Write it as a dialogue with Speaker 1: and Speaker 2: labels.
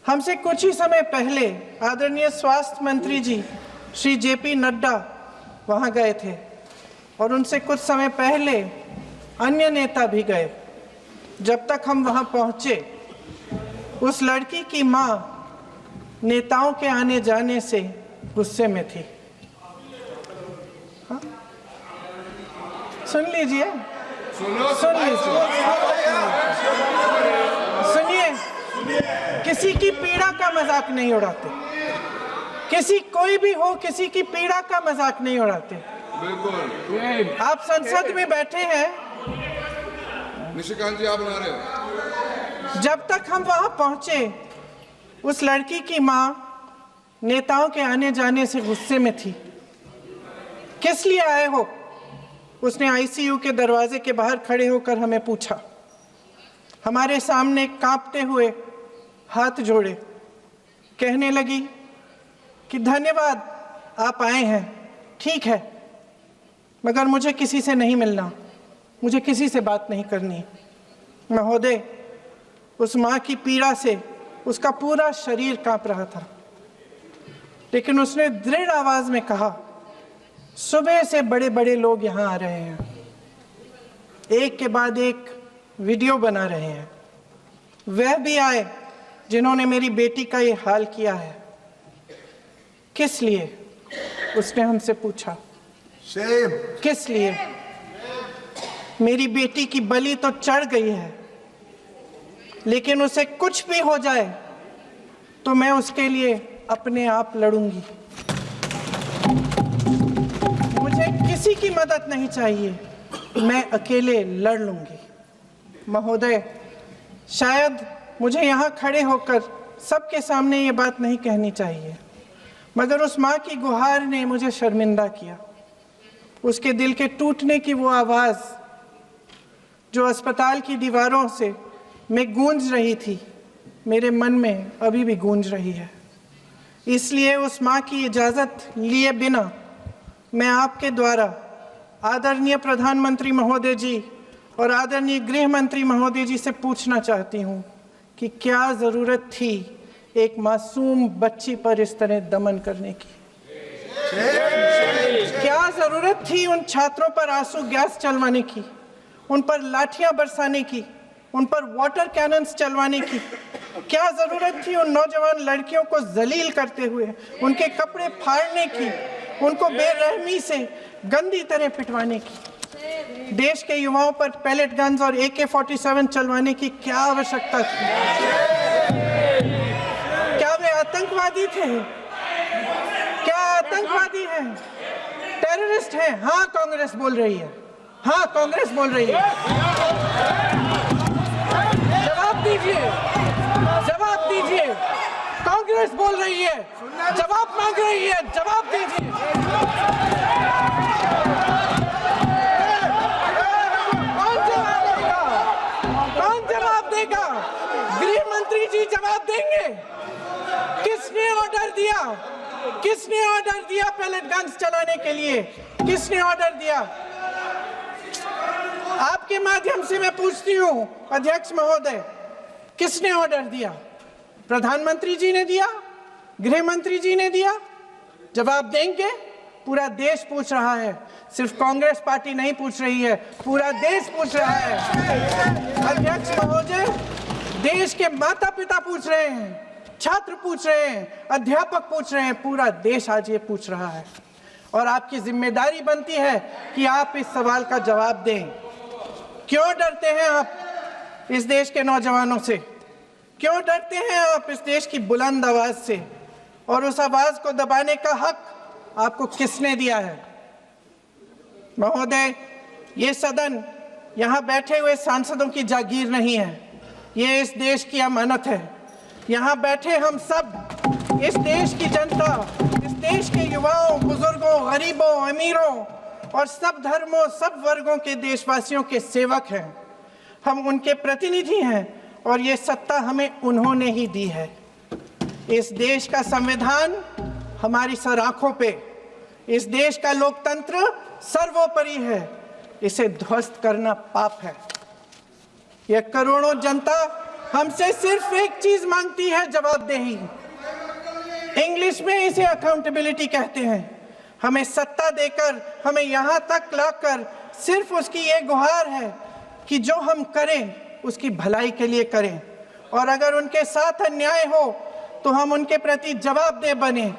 Speaker 1: हमसे कुछ ही समय पहले आदरणीय स्वास्थ्य मंत्री जी श्री जेपी नड्डा वहां गए थे और उनसे कुछ समय पहले अन्य नेता भी गए। जब तक हम वहां पहुंचे, उस लड़की की मां नेताओं के आने जाने से गुस्से में थी। हाँ? सुन लीजिए, सुनिए, किसी की पीड़ा का मजाक नहीं उड़ाते। कोई भी हो, किसी की पीड़ा का मजाक नहीं उड़ाते। बिल्कुल। आप संसद में बैठे हैं,
Speaker 2: निशिकांत जी आप बना रहे हो।
Speaker 1: जब तक हम वहां पहुंचे, उस लड़की की मां नेताओं के आने जाने से गुस्से में थी। किस लिए आए हो? उसने आईसीयू के दरवाजे के बाहर खड़े होकर हमें पूछा। हमारे सामने कांपते हुए हाथ जोड़े कहने लगी कि धन्यवाद, आप आए हैं, ठीक है, मगर मुझे किसी से नहीं मिलना, मुझे किसी से बात नहीं करनी। महोदय, उस मां की पीड़ा से उसका पूरा शरीर कांप रहा था, लेकिन उसने दृढ़ आवाज में कहा, सुबह से बड़े बड़े लोग यहां आ रहे हैं, एक के बाद एक वीडियो बना रहे हैं। वह भी आए जिन्होंने मेरी बेटी का ये हाल किया है। किस लिए? उसने हमसे पूछा। किस लिए? मेरी बेटी की बलि तो चढ़ गई है, लेकिन उसे कुछ भी हो जाए तो मैं उसके लिए अपने आप लड़ूंगी। मुझे किसी की मदद नहीं चाहिए, मैं अकेले लड़ लूंगी। महोदय, शायद मुझे यहाँ खड़े होकर सबके सामने ये बात नहीं कहनी चाहिए, मगर उस माँ की गुहार ने मुझे शर्मिंदा किया। उसके दिल के टूटने की वो आवाज़ जो अस्पताल की दीवारों से में गूंज रही थी, मेरे मन में अभी भी गूंज रही है। इसलिए उस माँ की इजाज़त लिए बिना मैं आपके द्वारा आदरणीय प्रधानमंत्री महोदय जी और आदरणीय गृह मंत्री महोदय जी से पूछना चाहती हूँ कि क्या ज़रूरत थी एक मासूम बच्ची पर इस तरह दमन करने की? क्या ज़रूरत थी उन छात्रों पर आंसू गैस चलवाने की, उन पर लाठियां बरसाने की, उन पर वाटर कैनन्स चलवाने की? क्या ज़रूरत थी उन नौजवान लड़कियों को जलील करते हुए उनके कपड़े फाड़ने की, उनको बेरहमी से गंदी तरह पिटवाने की? देश के युवाओं पर पैलेट गन्स और AK-47 चलवाने की क्या आवश्यकता थी? क्या वे आतंकवादी थे? क्या आतंकवादी हैं? टेररिस्ट हैं? हाँ, कांग्रेस बोल रही है। हाँ, कांग्रेस बोल रही है। जवाब दीजिए, जवाब दीजिए। कांग्रेस बोल रही है, जवाब मांग रही है, जवाब दीजिए। गृह मंत्री जी जवाब देंगे। किसने ऑर्डर दिया? किसने ऑर्डर दिया पैलेट गन्स चलाने के लिए? किसने ऑर्डर दिया? आपके माध्यम से मैं पूछती हूं अध्यक्ष महोदय, किसने ऑर्डर दिया? प्रधानमंत्री जी ने दिया? गृह मंत्री जी ने दिया? जवाब देंगे? पूरा देश पूछ रहा है, सिर्फ कांग्रेस पार्टी नहीं पूछ रही है, पूरा देश पूछ रहा है। अध्यक्ष महोदय, देश के माता पिता पूछ रहे हैं, छात्र पूछ रहे हैं, अध्यापक पूछ रहे हैं, पूरा देश आज ये पूछ रहा है। और आपकी जिम्मेदारी बनती है कि आप इस सवाल का जवाब दें। क्यों डरते हैं आप इस देश के नौजवानों से? क्यों डरते हैं आप इस देश की बुलंद आवाज से? और उस आवाज को दबाने का हक आपको किसने दिया है? महोदय, ये सदन यहाँ बैठे हुए सांसदों की जागीर नहीं है, ये इस देश की अमानत है। यहाँ बैठे हम सब इस देश की जनता, इस देश के युवाओं, बुजुर्गों, गरीबों, अमीरों और सब धर्मों, सब वर्गों के देशवासियों के सेवक हैं। हम उनके प्रतिनिधि हैं और ये सत्ता हमें उन्होंने ही दी है। इस देश का संविधान हमारी सर आंखों पे, इस देश का लोकतंत्र सर्वोपरि है, इसे ध्वस्त करना पाप है। यह करोड़ों जनता हमसे सिर्फ एक चीज मांगती है, जवाबदेही। इंग्लिश में इसे अकाउंटेबिलिटी कहते हैं। हमें सत्ता देकर, हमें यहाँ तक लाकर सिर्फ उसकी ये गुहार है कि जो हम करें उसकी भलाई के लिए करें, और अगर उनके साथ अन्याय हो तो हम उनके प्रति जवाबदेह बने।